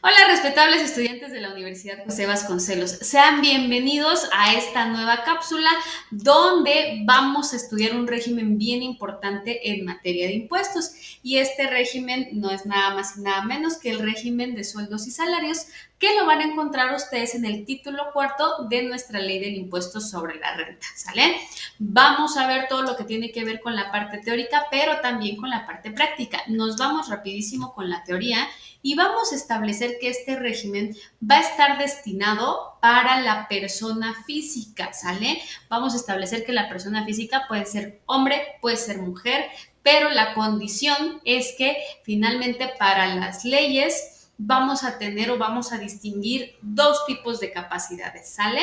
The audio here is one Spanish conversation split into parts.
Hola, respetables estudiantes de la Universidad José Vasconcelos. Sean bienvenidos a esta nueva cápsula donde vamos a estudiar un régimen bien importante en materia de impuestos. Y este régimen no es nada más y nada menos que el régimen de sueldos y salarios que lo van a encontrar ustedes en el título cuarto de nuestra ley del impuesto sobre la renta, ¿sale? Vamos a ver todo lo que tiene que ver con la parte teórica, pero también con la parte práctica. Nos vamos rapidísimo con la teoría y vamos a establecer que este régimen va a estar destinado para la persona física, ¿sale? Vamos a establecer que la persona física puede ser hombre, puede ser mujer, pero la condición es que finalmente para las leyes vamos a tener o vamos a distinguir dos tipos de capacidades, ¿sale?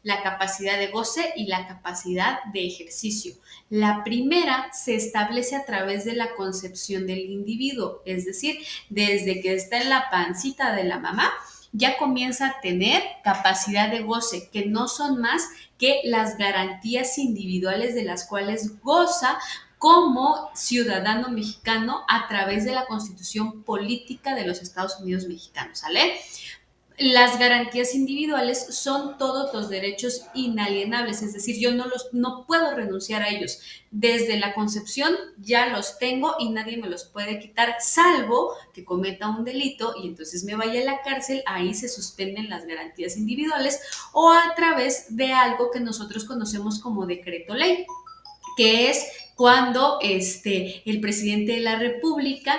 La capacidad de goce y la capacidad de ejercicio. La primera se establece a través de la concepción del individuo, es decir, desde que está en la pancita de la mamá, ya comienza a tener capacidad de goce, que no son más que las garantías individuales de las cuales goza como ciudadano mexicano a través de la Constitución Política de los Estados Unidos Mexicanos, ¿sale? Las garantías individuales son todos los derechos inalienables, es decir, yo no puedo renunciar a ellos. Desde la concepción ya los tengo y nadie me los puede quitar, salvo que cometa un delito y entonces me vaya a la cárcel, ahí se suspenden las garantías individuales o a través de algo que nosotros conocemos como decreto ley, que es cuando el presidente de la República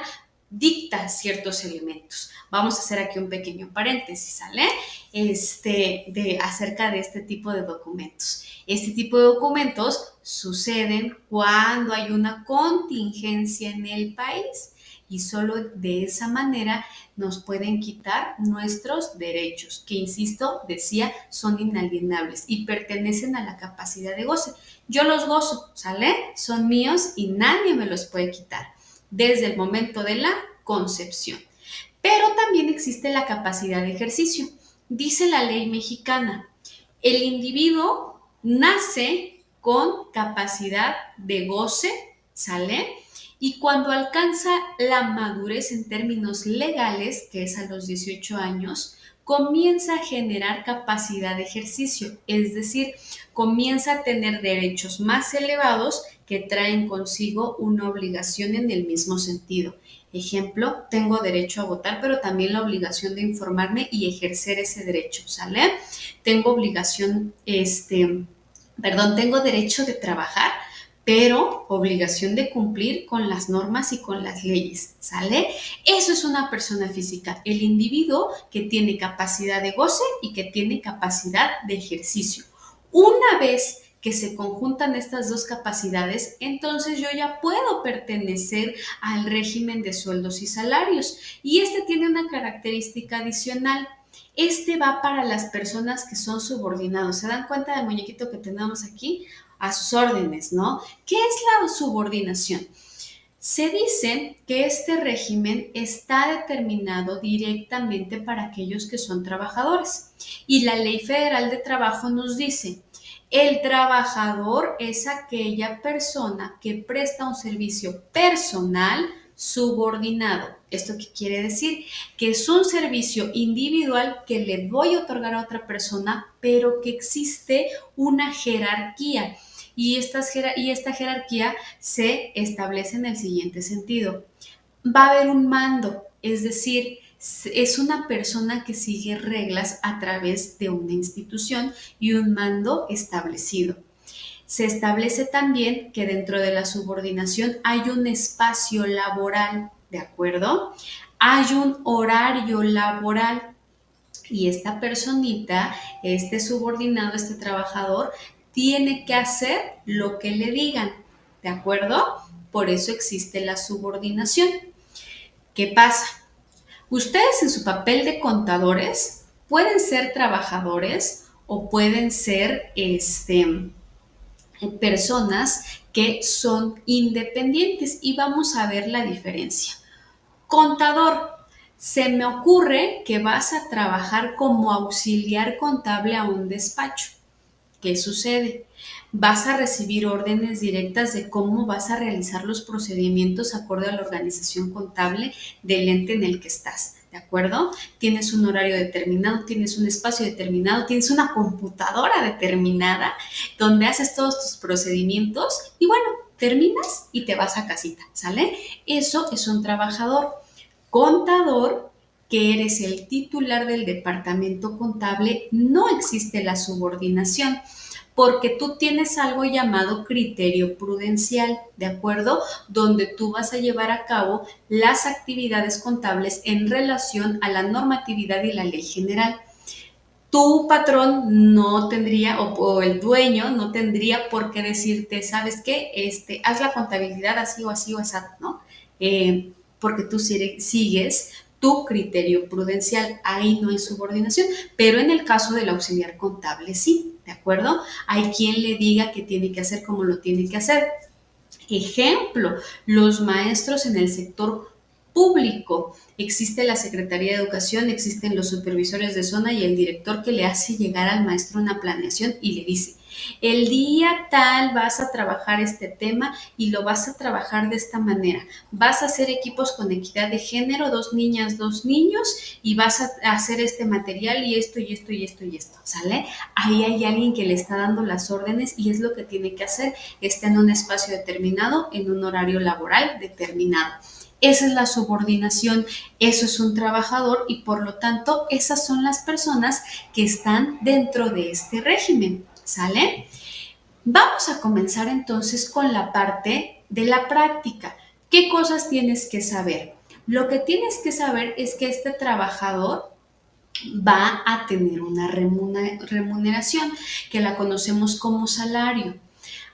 dicta ciertos elementos. Vamos a hacer aquí un pequeño paréntesis, ¿sale? Acerca de este tipo de documentos. Este tipo de documentos suceden cuando hay una contingencia en el país y solo de esa manera nos pueden quitar nuestros derechos, que insisto, decía, son inalienables y pertenecen a la capacidad de goce. Yo los gozo, ¿sale? Son míos y nadie me los puede quitar desde el momento de la concepción. Pero también existe la capacidad de ejercicio. Dice la ley mexicana, el individuo nace con capacidad de goce, ¿sale? Y cuando alcanza la madurez en términos legales, que es a los 18 años, comienza a generar capacidad de ejercicio, es decir, comienza a tener derechos más elevados que traen consigo una obligación en el mismo sentido. Ejemplo, tengo derecho a votar, pero también la obligación de informarme y ejercer ese derecho, ¿sale? Tengo obligación, tengo derecho de trabajar, pero obligación de cumplir con las normas y con las leyes, ¿sale? Eso es una persona física, el individuo que tiene capacidad de goce y que tiene capacidad de ejercicio. Una vez que se conjuntan estas dos capacidades, entonces yo ya puedo pertenecer al régimen de sueldos y salarios. Y este tiene una característica adicional. Este va para las personas que son subordinados. ¿Se dan cuenta del muñequito que tenemos aquí? A sus órdenes, ¿no? ¿Qué es la subordinación? Se dice que este régimen está determinado directamente para aquellos que son trabajadores y la Ley Federal de Trabajo nos dice, el trabajador es aquella persona que presta un servicio personal subordinado. ¿Esto qué quiere decir? Que es un servicio individual que le voy a otorgar a otra persona, pero que existe una jerarquía. Y esta jerarquía se establece en el siguiente sentido. Va a haber un mando, es decir, es una persona que sigue reglas a través de una institución y un mando establecido. Se establece también que dentro de la subordinación hay un espacio laboral, ¿de acuerdo? Hay un horario laboral y esta personita, este subordinado, este trabajador, tiene que hacer lo que le digan, ¿de acuerdo? Por eso existe la subordinación. ¿Qué pasa? Ustedes en su papel de contadores pueden ser trabajadores o pueden ser personas que son independientes y vamos a ver la diferencia. Contador, se me ocurre que vas a trabajar como auxiliar contable a un despacho. ¿Qué sucede? Vas a recibir órdenes directas de cómo vas a realizar los procedimientos acorde a la organización contable del ente en el que estás, ¿de acuerdo? Tienes un horario determinado, tienes un espacio determinado, tienes una computadora determinada donde haces todos tus procedimientos y bueno, terminas y te vas a casita, ¿sale? Eso es un trabajador. Contador, que eres el titular del departamento contable, no existe la subordinación porque tú tienes algo llamado criterio prudencial, ¿de acuerdo? Donde tú vas a llevar a cabo las actividades contables en relación a la normatividad y la ley general. Tu patrón no tendría, o el dueño no tendría por qué decirte, ¿sabes qué? Haz la contabilidad así o así o así, ¿no? Porque tú sigues tu criterio prudencial, ahí no hay subordinación, pero en el caso del auxiliar contable sí, ¿de acuerdo? Hay quien le diga que tiene que hacer como lo tiene que hacer. Ejemplo, los maestros en el sector público. Existe la Secretaría de Educación, existen los supervisores de zona y el director que le hace llegar al maestro una planeación y le dice, el día tal vas a trabajar este tema y lo vas a trabajar de esta manera. Vas a hacer equipos con equidad de género, 2 niñas, 2 niños, y vas a hacer este material y esto y esto y esto y esto, ¿sale? Ahí hay alguien que le está dando las órdenes y es lo que tiene que hacer. Está en un espacio determinado, en un horario laboral determinado. Esa es la subordinación, eso es un trabajador y por lo tanto esas son las personas que están dentro de este régimen, ¿sale? Vamos a comenzar entonces con la parte de la práctica. ¿Qué cosas tienes que saber? Lo que tienes que saber es que este trabajador va a tener una remuneración que la conocemos como salario.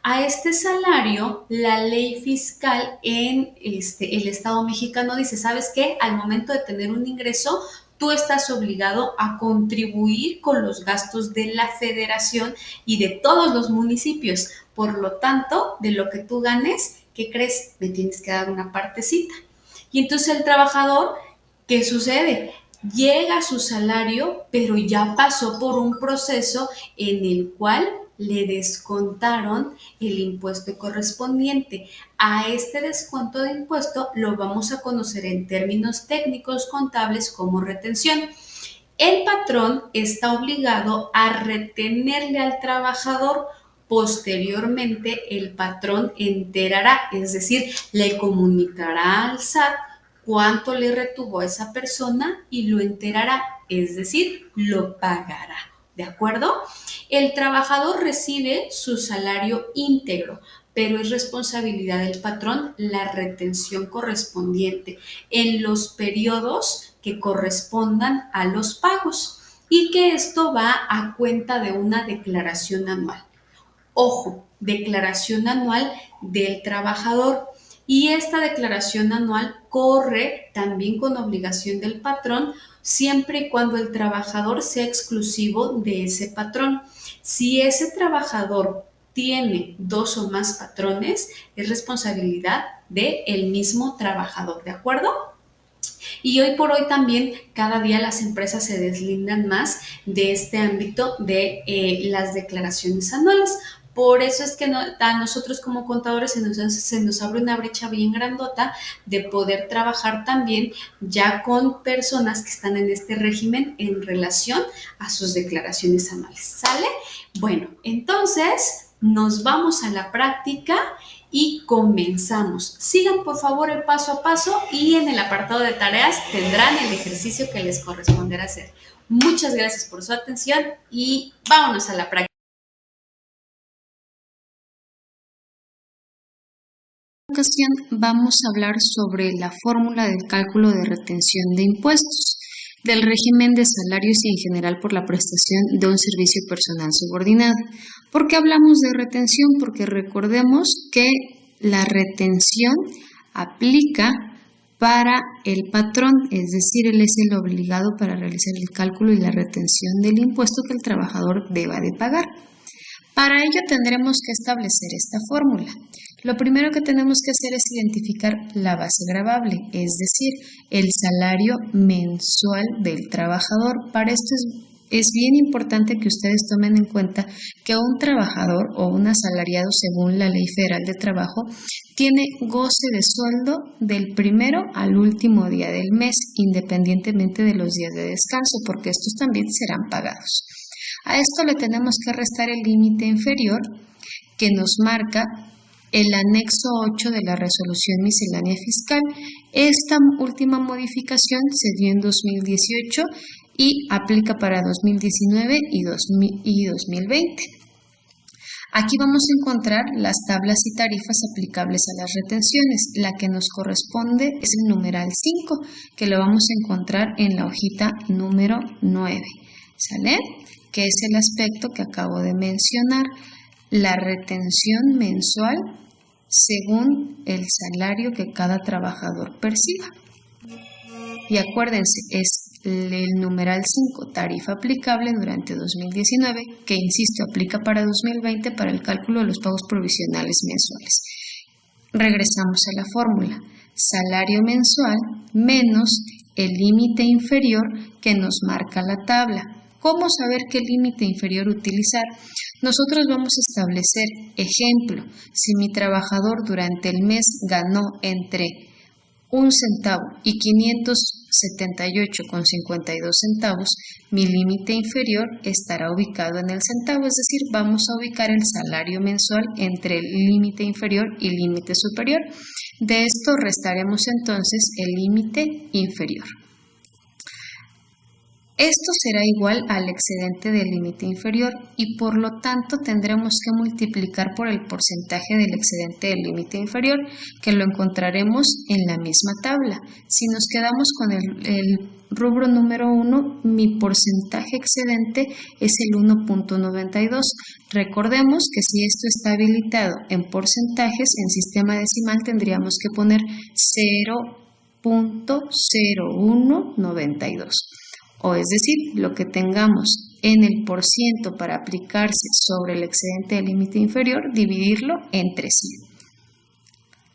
A este salario, la ley fiscal en el Estado mexicano dice, ¿sabes qué? Al momento de tener un ingreso, tú estás obligado a contribuir con los gastos de la federación y de todos los municipios. Por lo tanto, de lo que tú ganes, ¿qué crees? Me tienes que dar una partecita. Y entonces el trabajador, ¿qué sucede? Llega a su salario, pero ya pasó por un proceso en el cual le descontaron el impuesto correspondiente. A este descuento de impuesto lo vamos a conocer en términos técnicos contables como retención. El patrón está obligado a retenerle al trabajador. Posteriormente, el patrón enterará, es decir, le comunicará al SAT cuánto le retuvo a esa persona y lo enterará, es decir, lo pagará. ¿De acuerdo? El trabajador recibe su salario íntegro, pero es responsabilidad del patrón la retención correspondiente en los periodos que correspondan a los pagos y que esto va a cuenta de una declaración anual. Ojo, declaración anual del trabajador. Y esta declaración anual corre también con obligación del patrón siempre y cuando el trabajador sea exclusivo de ese patrón. Si ese trabajador tiene 2 o más patrones, es responsabilidad del mismo trabajador, ¿de acuerdo? Y hoy por hoy también cada día las empresas se deslindan más de este ámbito de las declaraciones anuales. Por eso es que a nosotros como contadores se nos abre una brecha bien grandota de poder trabajar también ya con personas que están en este régimen en relación a sus declaraciones anuales. ¿Sale? Bueno, entonces nos vamos a la práctica y comenzamos. Sigan por favor el paso a paso y en el apartado de tareas tendrán el ejercicio que les corresponderá hacer. Muchas gracias por su atención y vámonos a la práctica. En esta ocasión vamos a hablar sobre la fórmula del cálculo de retención de impuestos, del régimen de salarios y en general por la prestación de un servicio personal subordinado. ¿Por qué hablamos de retención? Porque recordemos que la retención aplica para el patrón, es decir, él es el obligado para realizar el cálculo y la retención del impuesto que el trabajador deba de pagar. Para ello tendremos que establecer esta fórmula. Lo primero que tenemos que hacer es identificar la base gravable, es decir, el salario mensual del trabajador. Para esto es bien importante que ustedes tomen en cuenta que un trabajador o un asalariado, según la Ley Federal de Trabajo, tiene goce de sueldo del primero al último día del mes, independientemente de los días de descanso, porque estos también serán pagados. A esto le tenemos que restar el límite inferior que nos marca el anexo 8 de la Resolución Miscelánea Fiscal. Esta última modificación se dio en 2018 y aplica para 2019 y 2020. Aquí vamos a encontrar las tablas y tarifas aplicables a las retenciones. La que nos corresponde es el numeral 5, que lo vamos a encontrar en la hojita número 9, ¿sale? Que es el aspecto que acabo de mencionar, la retención mensual según el salario que cada trabajador perciba. Y acuérdense, es el numeral 5, tarifa aplicable durante 2019, que insisto, aplica para 2020 para el cálculo de los pagos provisionales mensuales. Regresamos a la fórmula, salario mensual menos el límite inferior que nos marca la tabla. ¿Cómo saber qué límite inferior utilizar? Nosotros vamos a establecer, ejemplo, si mi trabajador durante el mes ganó entre 1 centavo y 578,52 centavos, mi límite inferior estará ubicado en el centavo, es decir, vamos a ubicar el salario mensual entre el límite inferior y límite superior. De esto restaremos entonces el límite inferior. Esto será igual al excedente del límite inferior y por lo tanto tendremos que multiplicar por el porcentaje del excedente del límite inferior, que lo encontraremos en la misma tabla. Si nos quedamos con el rubro número 1, mi porcentaje excedente es el 1.92. Recordemos que si esto está habilitado en porcentajes, en sistema decimal tendríamos que poner 0.0192. O es decir, lo que tengamos en el porciento para aplicarse sobre el excedente del límite inferior, dividirlo entre 100.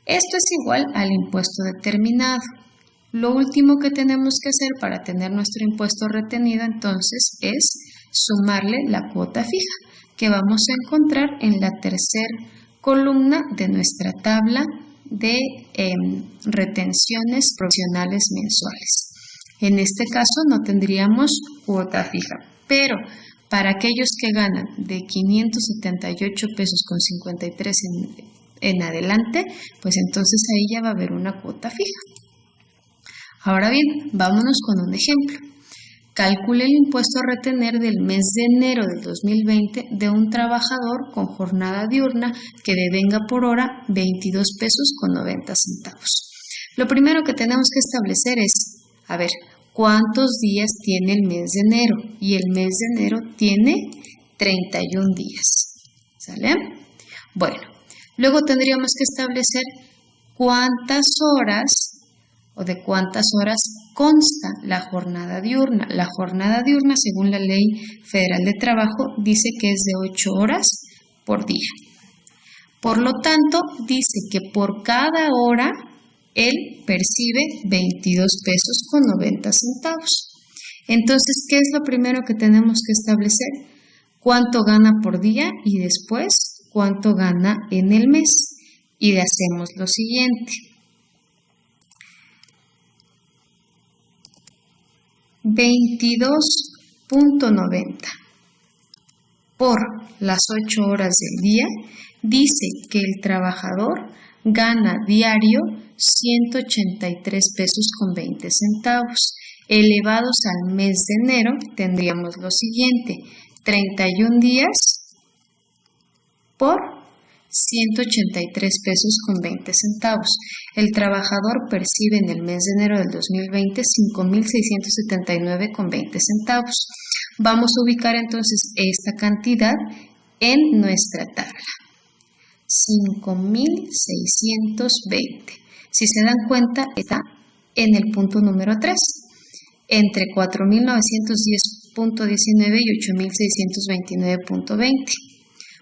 Esto es igual al impuesto determinado. Lo último que tenemos que hacer para tener nuestro impuesto retenido entonces es sumarle la cuota fija, que vamos a encontrar en la tercera columna de nuestra tabla de retenciones provisionales mensuales. En este caso no tendríamos cuota fija, pero para aquellos que ganan de 578 pesos con 53 en adelante, pues entonces ahí ya va a haber una cuota fija. Ahora bien, vámonos con un ejemplo. Calcule el impuesto a retener del mes de enero del 2020 de un trabajador con jornada diurna que devenga por hora 22 pesos con 90 centavos. Lo primero que tenemos que establecer es, a ver, ¿cuántos días tiene el mes de enero? Y el mes de enero tiene 31 días. ¿Sale? Bueno, luego tendríamos que establecer cuántas horas o de cuántas horas consta la jornada diurna. La jornada diurna, según la Ley Federal de Trabajo, dice que es de 8 horas por día. Por lo tanto, dice que por cada hora él percibe 22 pesos con 90 centavos. Entonces, ¿qué es lo primero que tenemos que establecer? ¿Cuánto gana por día? Y después, ¿cuánto gana en el mes? Y hacemos lo siguiente. 22.90 por las 8 horas del día dice que el trabajador gana diario 183 pesos con 20 centavos. Elevados al mes de enero tendríamos lo siguiente, 31 días por 183 pesos con 20 centavos. El trabajador percibe en el mes de enero del 2020 5.679 con 20 centavos. Vamos a ubicar entonces esta cantidad en nuestra tabla. 5.620. Si se dan cuenta, está en el punto número 3, entre 4.910.19 y 8.629.20.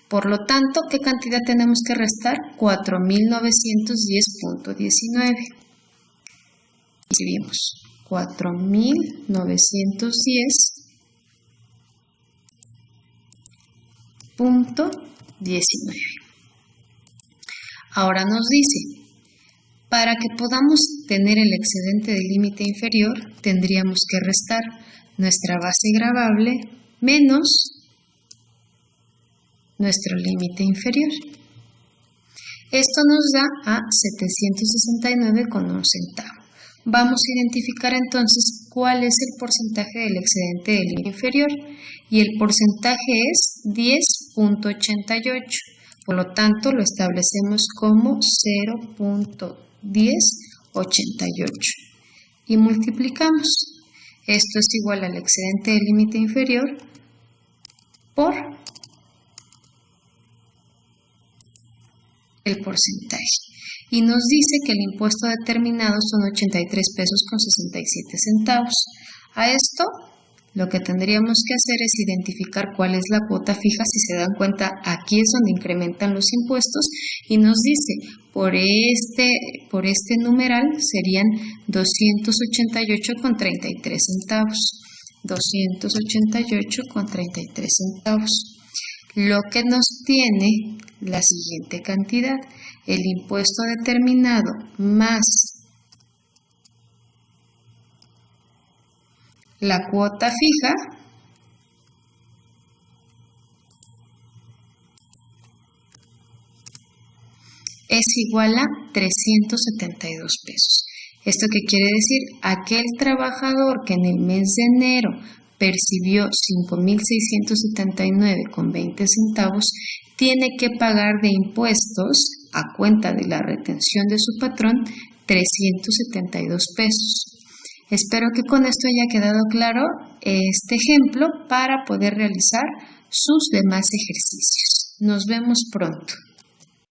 Por lo tanto, ¿qué cantidad tenemos que restar? 4.910.19. Escribimos 4.910 10.19. Ahora nos dice, para que podamos tener el excedente del límite inferior, tendríamos que restar nuestra base gravable menos nuestro límite inferior. Esto nos da a 769,1 centavo. Vamos a identificar entonces cuál es el porcentaje del excedente del límite inferior y el porcentaje es 10.88. Por lo tanto, lo establecemos como 0.1088 y multiplicamos. Esto es igual al excedente del límite inferior por el porcentaje. Y nos dice que el impuesto determinado son 83 pesos con 67 centavos. A esto lo que tendríamos que hacer es identificar cuál es la cuota fija. Si se dan cuenta, aquí es donde incrementan los impuestos y nos dice por este numeral serían 288,33 centavos. 288,33 centavos. Lo que nos tiene la siguiente cantidad, el impuesto determinado más la cuota fija es igual a 372 pesos. ¿Esto qué quiere decir? Aquel trabajador que en el mes de enero percibió 5.679,20 centavos, tiene que pagar de impuestos, a cuenta de la retención de su patrón, 372 pesos. Espero que con esto haya quedado claro este ejemplo para poder realizar sus demás ejercicios. Nos vemos pronto.